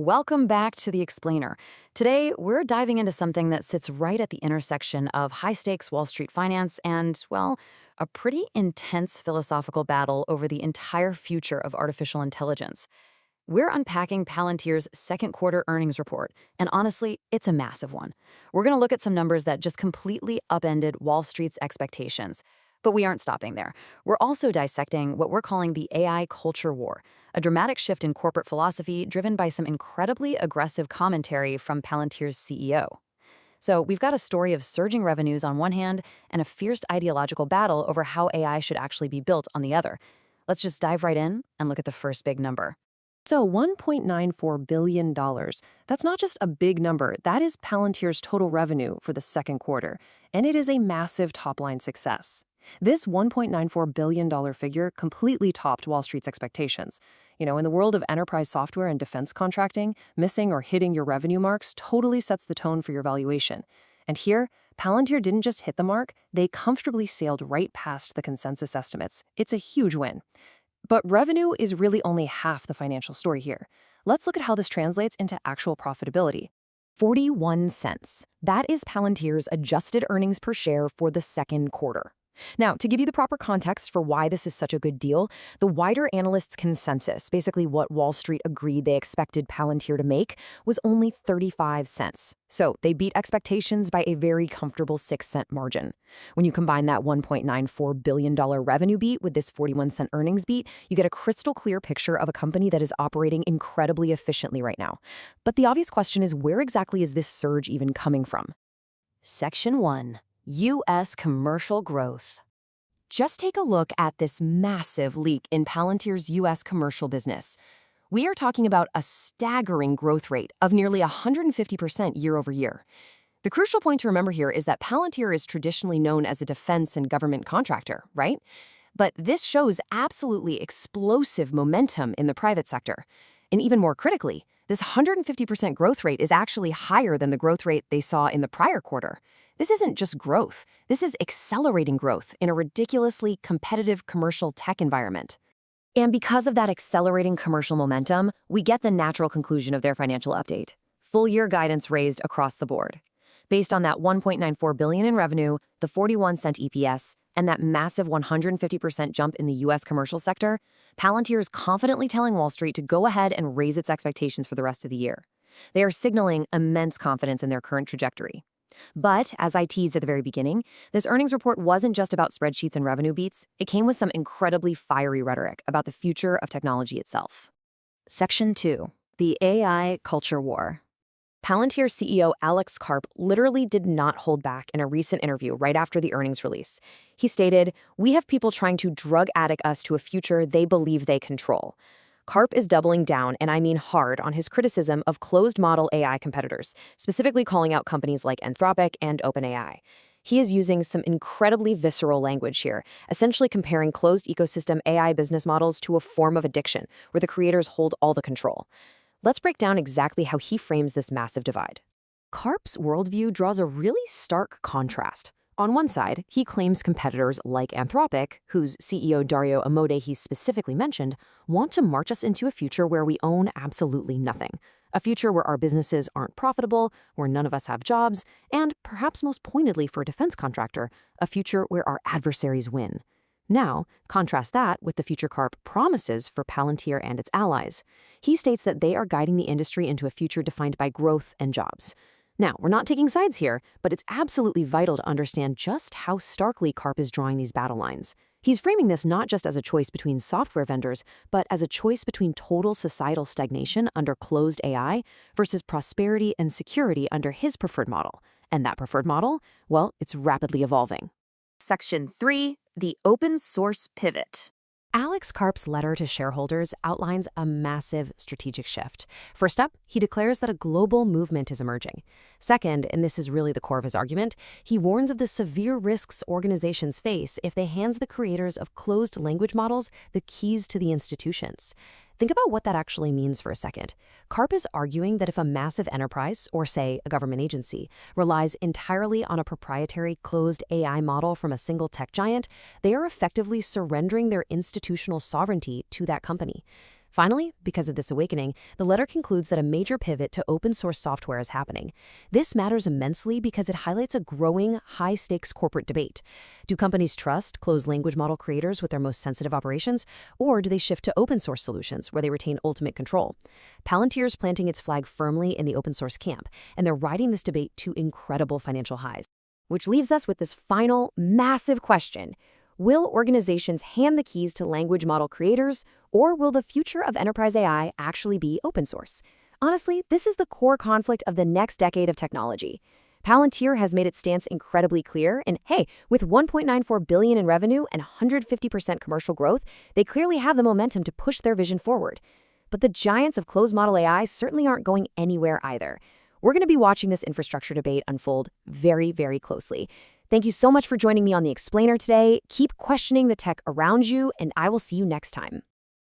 Welcome back to The Explainer. Today, we're diving into something that sits right at the intersection of high-stakes Wall Street finance and, well, a pretty intense philosophical battle over the entire future of artificial intelligence. We're unpacking Palantir's second quarter earnings report, and honestly, it's a massive one. We're going to look at some numbers that just completely upended Wall Street's expectations. But we aren't stopping there. We're also dissecting what we're calling the AI culture war, a dramatic shift in corporate philosophy driven by some incredibly aggressive commentary from Palantir's CEO. So we've got a story of surging revenues on one hand and a fierce ideological battle over how AI should actually be built on the other. Let's just dive right in and look at the first big number. So $1.94 billion. That's not just a big number, that is Palantir's total revenue for the second quarter, and it is a massive top-line success. This $1.94 billion figure completely topped Wall Street's expectations. In the world of enterprise software and defense contracting, missing or hitting your revenue marks totally sets the tone for your valuation. And here, Palantir didn't just hit the mark, they comfortably sailed right past the consensus estimates. It's a huge win. But revenue is really only half the financial story here. Let's look at how this translates into actual profitability. 41 cents. That is Palantir's adjusted earnings per share for the second quarter. Now, to give you the proper context for why this is such a good deal, the wider analysts' consensus, basically what Wall Street agreed they expected Palantir to make, was only 35 cents. So they beat expectations by a very comfortable 6-cent margin. When you combine that $1.94 billion revenue beat with this 41-cent earnings beat, you get a crystal clear picture of a company that is operating incredibly efficiently right now. But the obvious question is, where exactly is this surge even coming from? Section 1. U.S. commercial growth. Just take a look at this massive leak in Palantir's U.S. commercial business. We are talking about a staggering growth rate of nearly 150% year over year. The crucial point to remember here is that Palantir is traditionally known as a defense and government contractor, right? But this shows absolutely explosive momentum in the private sector. And even more critically, this 150% growth rate is actually higher than the growth rate they saw in the prior quarter. This isn't just growth. This is accelerating growth in a ridiculously competitive commercial tech environment. And because of that accelerating commercial momentum, we get the natural conclusion of their financial update. Full-year guidance raised across the board. Based on that $1.94 billion in revenue, the 41-cent EPS, and that massive 150% jump in the U.S. commercial sector, Palantir is confidently telling Wall Street to go ahead and raise its expectations for the rest of the year. They are signaling immense confidence in their current trajectory. But, as I teased at the very beginning, this earnings report wasn't just about spreadsheets and revenue beats. It came with some incredibly fiery rhetoric about the future of technology itself. Section 2. The AI culture war. Palantir CEO Alex Karp literally did not hold back in a recent interview right after the earnings release. He stated, "We have people trying to drug addict us to a future they believe they control." Karp is doubling down, and I mean hard, on his criticism of closed-model AI competitors, specifically calling out companies like Anthropic and OpenAI. He is using some incredibly visceral language here, essentially comparing closed ecosystem AI business models to a form of addiction, where the creators hold all the control. Let's break down exactly how he frames this massive divide. Karp's worldview draws a really stark contrast. On one side, he claims competitors like Anthropic, whose CEO Dario Amodei he specifically mentioned, want to march us into a future where we own absolutely nothing. A future where our businesses aren't profitable, where none of us have jobs, and, perhaps most pointedly for a defense contractor, a future where our adversaries win. Now, contrast that with the future Karp promises for Palantir and its allies. He states that they are guiding the industry into a future defined by growth and jobs. Now, we're not taking sides here, but it's absolutely vital to understand just how starkly Karp is drawing these battle lines. He's framing this not just as a choice between software vendors, but as a choice between total societal stagnation under closed AI versus prosperity and security under his preferred model. And that preferred model, well, it's rapidly evolving. Section 3. The open source pivot. Alex Karp's letter to shareholders outlines a massive strategic shift. First up, he declares that a global movement is emerging. Second, and this is really the core of his argument, he warns of the severe risks organizations face if they hand the creators of closed language models the keys to the institutions. Think about what that actually means for a second. Karp is arguing that if a massive enterprise, or say a government agency, relies entirely on a proprietary closed AI model from a single tech giant, they are effectively surrendering their institutional sovereignty to that company. Finally, because of this awakening, the letter concludes that a major pivot to open-source software is happening. This matters immensely because it highlights a growing, high-stakes corporate debate. Do companies trust closed language model creators with their most sensitive operations, or do they shift to open-source solutions where they retain ultimate control? Palantir is planting its flag firmly in the open-source camp, and they're riding this debate to incredible financial highs. Which leaves us with this final, massive question. Will organizations hand the keys to language model creators, or will the future of enterprise AI actually be open source? Honestly, this is the core conflict of the next decade of technology. Palantir has made its stance incredibly clear, and hey, with $1.94 billion in revenue and 150% commercial growth, they clearly have the momentum to push their vision forward. But the giants of closed model AI certainly aren't going anywhere either. We're going to be watching this infrastructure debate unfold very, very closely. Thank you so much for joining me on The Explainer today. Keep questioning the tech around you, and I will see you next time.